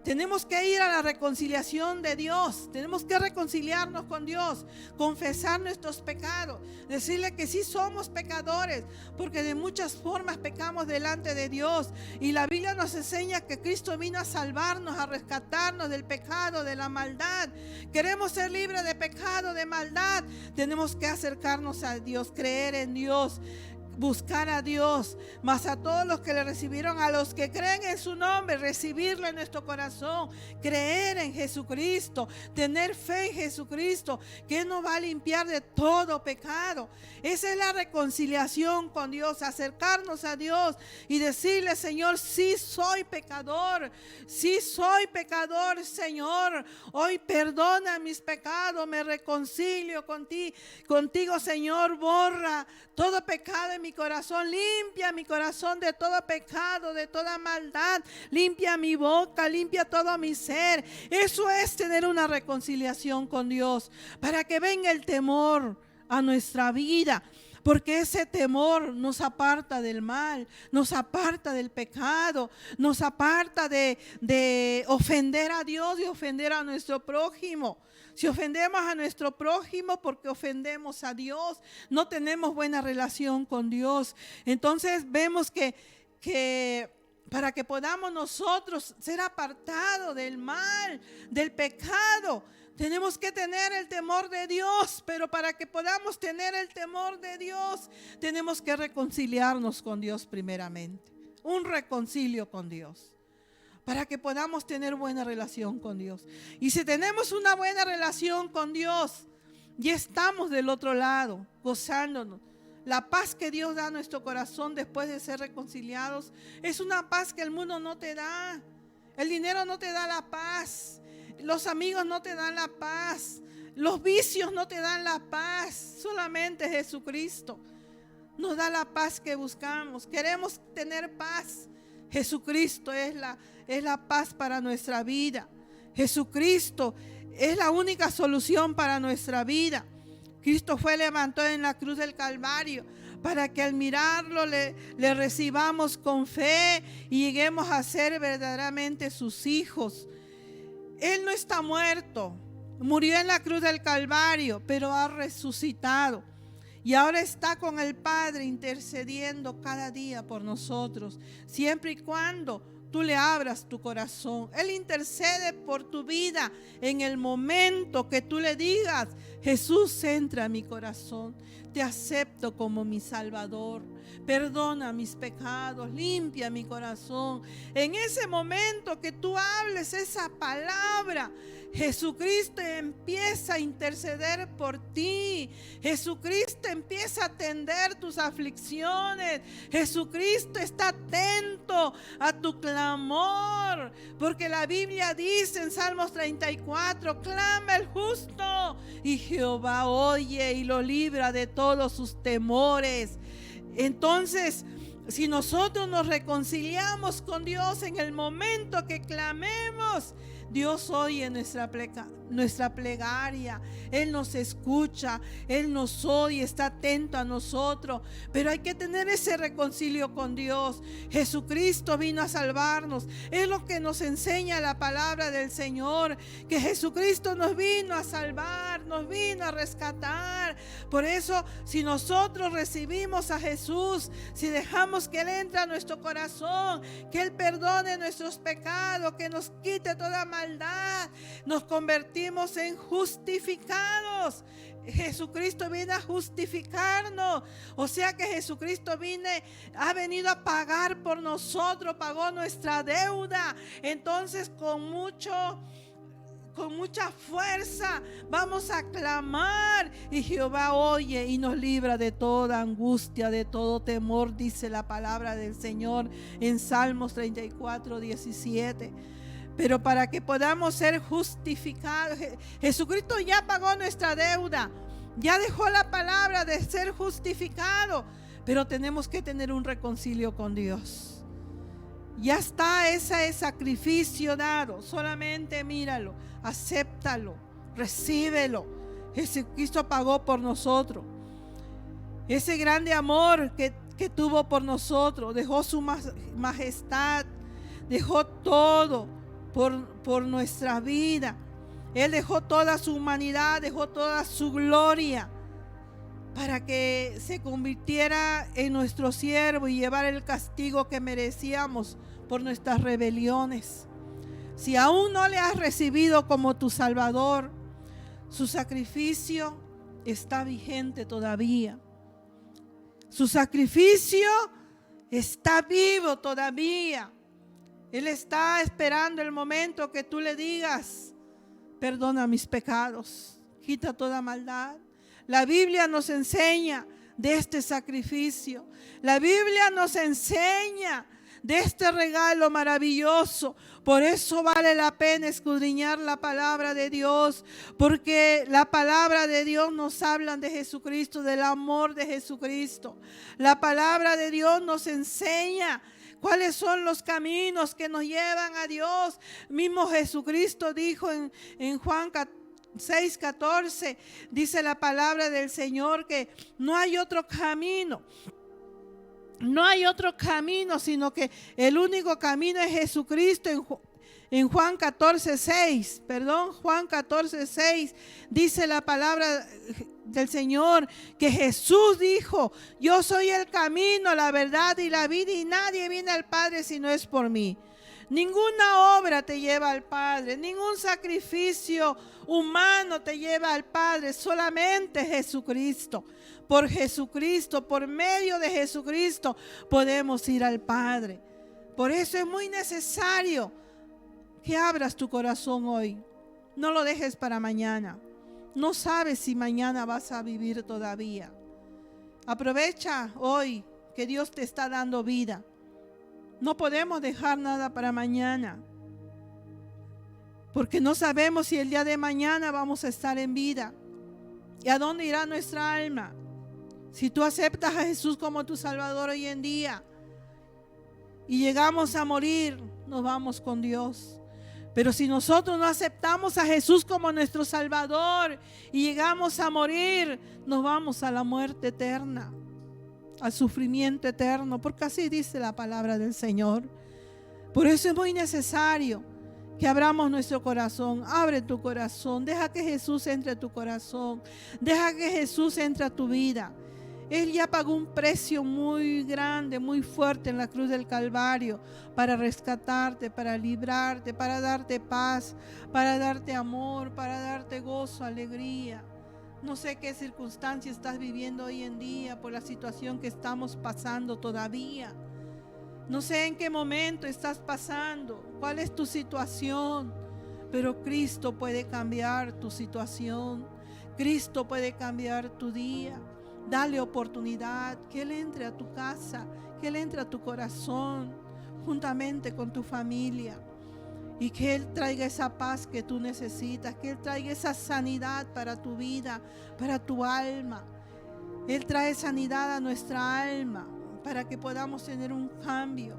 Tenemos que ir a la reconciliación de Dios. Tenemos que reconciliarnos con Dios, confesar nuestros pecados, decirle que sí somos pecadores, porque de muchas formas pecamos delante de Dios. Y la Biblia nos enseña que Cristo vino a salvarnos, a rescatarnos del pecado, de la maldad. Queremos ser libres de pecado, de maldad. Tenemos que acercarnos a Dios, creer en Dios, buscar a Dios. Mas a todos los que le recibieron, a los que creen en su nombre, recibirlo en nuestro corazón, creer en Jesucristo, tener fe en Jesucristo, que Él nos va a limpiar de todo pecado. Esa es la reconciliación con Dios, acercarnos a Dios y decirle: Señor, sí soy pecador, Señor, hoy perdona mis pecados, me reconcilio contigo, Señor, borra todo pecado en mi corazón, limpia mi corazón de todo pecado, de toda maldad, limpia mi boca, limpia todo mi ser. Eso es tener una reconciliación con Dios, para que venga el temor a nuestra vida. Porque ese temor nos aparta del mal, nos aparta del pecado, nos aparta de ofender a Dios y ofender a nuestro prójimo. Si ofendemos a nuestro prójimo, porque ofendemos a Dios, no tenemos buena relación con Dios. Entonces vemos que para que podamos nosotros ser apartados del mal, del pecado, tenemos que tener el temor de Dios. Pero para que podamos tener el temor de Dios, tenemos que reconciliarnos con Dios primeramente. Un reconcilio con Dios, para que podamos tener buena relación con Dios. Y si tenemos una buena relación con Dios, ya estamos del otro lado, gozándonos. La paz que Dios da a nuestro corazón después de ser reconciliados es una paz que el mundo no te da. El dinero no te da la paz. Los amigos no te dan la paz. Los vicios no te dan la paz. Solamente Jesucristo nos da la paz que buscamos. Queremos tener paz. Jesucristo es la paz para nuestra vida. Jesucristo es la única solución para nuestra vida. Cristo fue levantado en la cruz del Calvario para que al mirarlo le recibamos con fe y lleguemos a ser verdaderamente sus hijos. Él no está muerto. murió en la cruz del Calvario, pero ha resucitado. Y ahora está con el Padre intercediendo cada día por nosotros, siempre y cuando tú le abras tu corazón. Él intercede por tu vida en el momento que tú le digas: Jesús, entra a mi corazón, te acepto como mi Salvador, perdona mis pecados, limpia mi corazón. En ese momento que tú hables esa palabra, Jesucristo empieza a interceder por ti. Jesucristo empieza a atender tus aflicciones. Jesucristo está atento a tu clamor, porque la Biblia dice en Salmos 34: clama el justo y Jehová oye y lo libra de todos sus temores. Entonces, si nosotros nos reconciliamos con Dios en el momento que clamemos, Dios oye nuestra plegaria. Él nos escucha, Él nos oye, está atento a nosotros. Pero hay que tener ese reconcilio con Dios. Jesucristo vino a salvarnos. Es lo que nos enseña la palabra del Señor, que Jesucristo nos vino a salvar, nos vino a rescatar. Por eso, si nosotros recibimos a Jesús, si dejamos que Él entre a nuestro corazón, que Él perdone nuestros pecados, que nos quite toda maldad, nos convertimos en justificados. Jesucristo viene a justificarnos. O sea que Jesucristo ha venido a pagar por nosotros, pagó nuestra deuda. Entonces con mucha fuerza vamos a clamar, y Jehová oye y nos libra de toda angustia, de todo temor, dice la palabra del Señor en Salmos 34, 17. Pero para que podamos ser justificados, Jesucristo ya pagó nuestra deuda, ya dejó la palabra de ser justificado, pero tenemos que tener un reconcilio con Dios. Ya está ese sacrificio dado, solamente míralo, acéptalo, recíbelo. Jesucristo pagó por nosotros. Ese grande amor que tuvo por nosotros, dejó su majestad, dejó todo por nuestra vida. Él dejó toda su humanidad, dejó toda su gloria para que se convirtiera en nuestro siervo y llevar el castigo que merecíamos por nuestras rebeliones. Si aún no le has recibido como tu Salvador, su sacrificio está vigente todavía. Su sacrificio está vivo todavía. Él está esperando el momento que tú le digas: perdona mis pecados, quita toda maldad. La Biblia nos enseña de este sacrificio. La Biblia nos enseña de este regalo maravilloso. Por eso vale la pena escudriñar la palabra de Dios, porque la palabra de Dios nos habla de Jesucristo, del amor de Jesucristo. La palabra de Dios nos enseña cuáles son los caminos que nos llevan a Dios. Mismo Jesucristo dijo en Juan 6:14, dice la palabra del Señor que no hay otro camino. No hay otro camino, sino que el único camino es Jesucristo. En Juan 14:6 dice la palabra del Señor que Jesús dijo: yo soy el camino, la verdad y la vida, y nadie viene al Padre si no es por mí. Ninguna obra te lleva al Padre, ningún sacrificio humano te lleva al Padre, solamente Jesucristo. Por Jesucristo, por medio de Jesucristo, podemos ir al Padre. Por eso es muy necesario que abras tu corazón hoy. No lo dejes para mañana. No sabes si mañana vas a vivir todavía. Aprovecha hoy que Dios te está dando vida. No podemos dejar nada para mañana, porque no sabemos si el día de mañana vamos a estar en vida. ¿Y a dónde irá nuestra alma? Si tú aceptas a Jesús como tu Salvador hoy en día y llegamos a morir, nos vamos con Dios. Pero si nosotros no aceptamos a Jesús como nuestro Salvador y llegamos a morir, nos vamos a la muerte eterna, al sufrimiento eterno, porque así dice la palabra del Señor. Por eso es muy necesario Que abramos nuestro corazón. Abre tu corazón. Deja que Jesús entre a tu corazón. Deja que Jesús entre a tu vida. Él ya pagó un precio muy grande, muy fuerte en la cruz del Calvario para rescatarte, para librarte, para darte paz, para darte amor, para darte gozo, alegría. No sé qué circunstancia estás viviendo hoy en día por la situación que estamos pasando todavía. No sé en qué momento estás pasando, cuál es tu situación, pero Cristo puede cambiar tu situación. Cristo puede cambiar tu día. Dale oportunidad, que Él entre a tu casa, que Él entre a tu corazón, juntamente con tu familia. Y que Él traiga esa paz que tú necesitas, que Él traiga esa sanidad para tu vida, para tu alma. Él trae sanidad a nuestra alma para que podamos tener un cambio.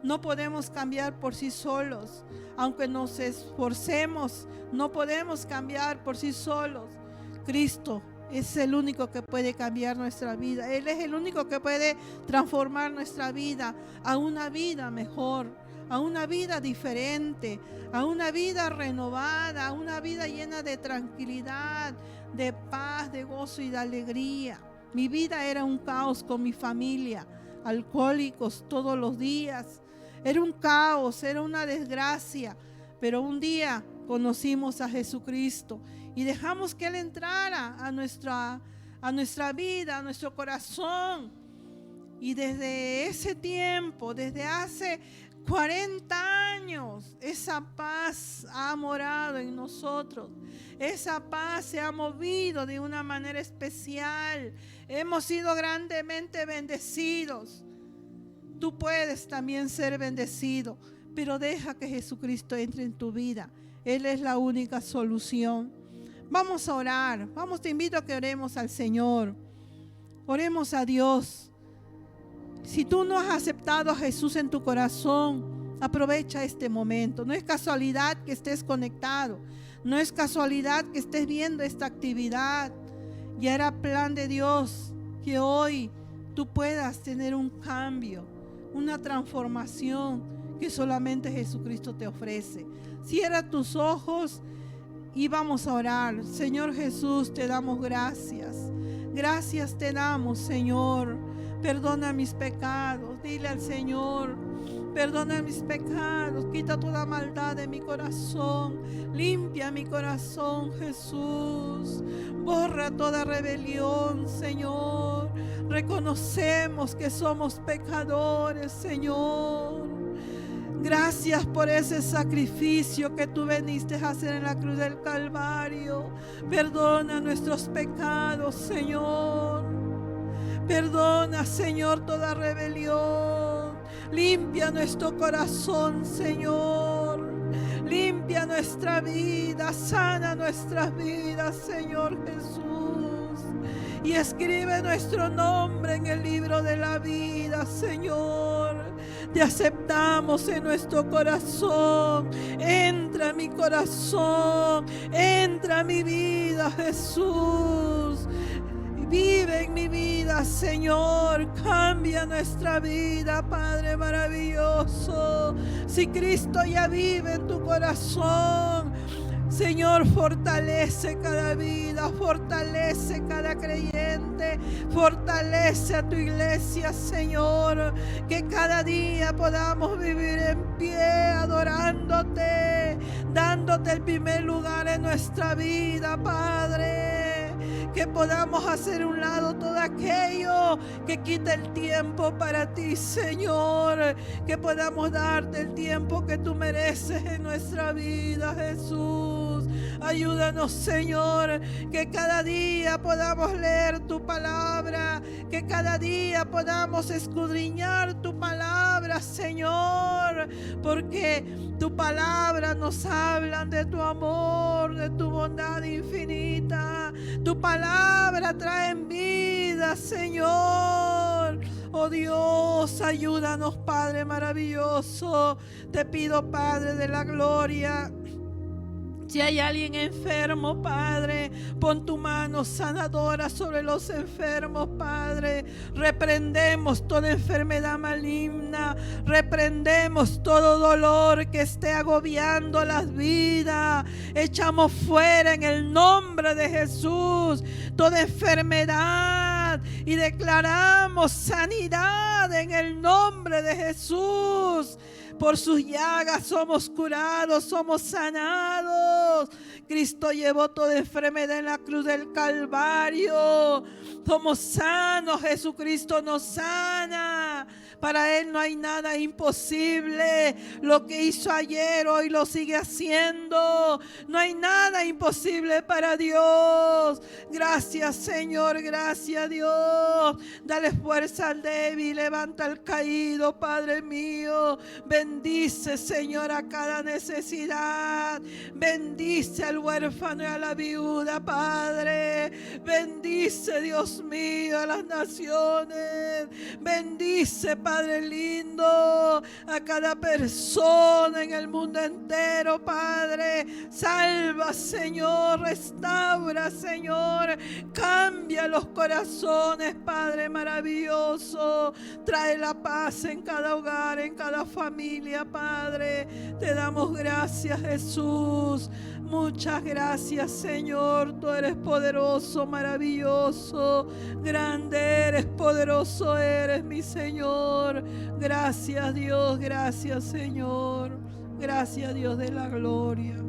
No podemos cambiar por sí solos, aunque nos esforcemos, no podemos cambiar por sí solos. Cristo es el único que puede cambiar nuestra vida. Él es el único que puede transformar nuestra vida a una vida mejor, a una vida diferente, a una vida renovada, a una vida llena de tranquilidad, de paz, de gozo y de alegría. Mi vida era un caos con mi familia, alcohólicos todos los días. Era un caos, era una desgracia, pero un día conocimos a Jesucristo y dejamos que Él entrara a nuestra vida, a nuestro corazón. Y desde ese tiempo, desde hace 40 años, esa paz ha morado en nosotros. Esa paz se ha movido de una manera especial. Hemos sido grandemente bendecidos. Tú puedes también ser bendecido, pero deja que Jesucristo entre en tu vida. Él es la única solución. Vamos a orar. Vamos, te invito a que oremos al Señor. Oremos a Dios. Si tú no has aceptado a Jesús en tu corazón, aprovecha este momento. No es casualidad que estés conectado. No es casualidad que estés viendo esta actividad. Ya era plan de Dios que hoy tú puedas tener un cambio, una transformación que solamente Jesucristo te ofrece. Cierra tus ojos y vamos a orar. Señor Jesús, te damos gracias. Gracias te damos, Señor. Perdona mis pecados. Dile al Señor, perdona mis pecados. Quita toda maldad de mi corazón. Limpia mi corazón, Jesús. Borra toda rebelión, Señor. Reconocemos que somos pecadores, Señor. Gracias por ese sacrificio que tú viniste a hacer en la cruz del Calvario. Perdona nuestros pecados, Señor. Perdona, Señor, toda rebelión. Limpia nuestro corazón, Señor. Limpia nuestra vida, sana nuestras vidas, Señor Jesús. Y escribe nuestro nombre en el libro de la vida, Señor. Te aceptamos en nuestro corazón. Entra en mi corazón. Entra en mi vida, Jesús. Vive en mi vida, Señor. Cambia nuestra vida, Padre maravilloso. Si Cristo ya vive en tu corazón, Señor, fortalece cada vida, fortalece cada creyente, fortalece a tu iglesia, Señor, que cada día podamos vivir en pie, adorándote, dándote el primer lugar en nuestra vida, Padre. Que podamos hacer a un lado todo aquello que quita el tiempo para ti, Señor. Que podamos darte el tiempo que tú mereces en nuestra vida, Jesús. Ayúdanos, Señor, que cada día podamos leer tu palabra, que cada día podamos escudriñar tu palabra, Señor, porque tu palabra nos habla de tu amor, de tu bondad infinita. Tu palabra trae vida, Señor. Oh Dios, ayúdanos, Padre maravilloso. Te pido, Padre de la gloria, Si hay alguien enfermo, Padre, pon tu mano sanadora sobre los enfermos, Padre. Reprendemos toda enfermedad maligna. Reprendemos todo dolor que esté agobiando las vidas. Echamos fuera en el nombre de Jesús toda enfermedad y declaramos sanidad en el nombre de Jesús. Por sus llagas somos curados, somos sanados. Cristo llevó toda enfermedad en la cruz del Calvario. Somos sanos, Jesucristo nos sana. Para Él no hay nada imposible. Lo que hizo ayer, hoy lo sigue haciendo. No hay nada imposible para Dios. Gracias, Señor, gracias, Dios. Dale fuerza al débil, levanta al caído, Padre mío. Bendice, Señor, a cada necesidad. Bendice al huérfano y a la viuda, Padre. Bendice, Dios mío, a las naciones. Bendice, Padre lindo, a cada persona en el mundo entero, Padre. Salva, Señor, restaura, Señor. Cambia los corazones, Padre maravilloso. Trae la paz en cada hogar, en cada familia, Padre. Te damos gracias, Jesús. Muchas gracias, Señor. Tú eres poderoso, maravilloso. Grande eres, poderoso eres, mi Señor. Gracias, Dios. Gracias, Señor. Gracias, Dios de la gloria.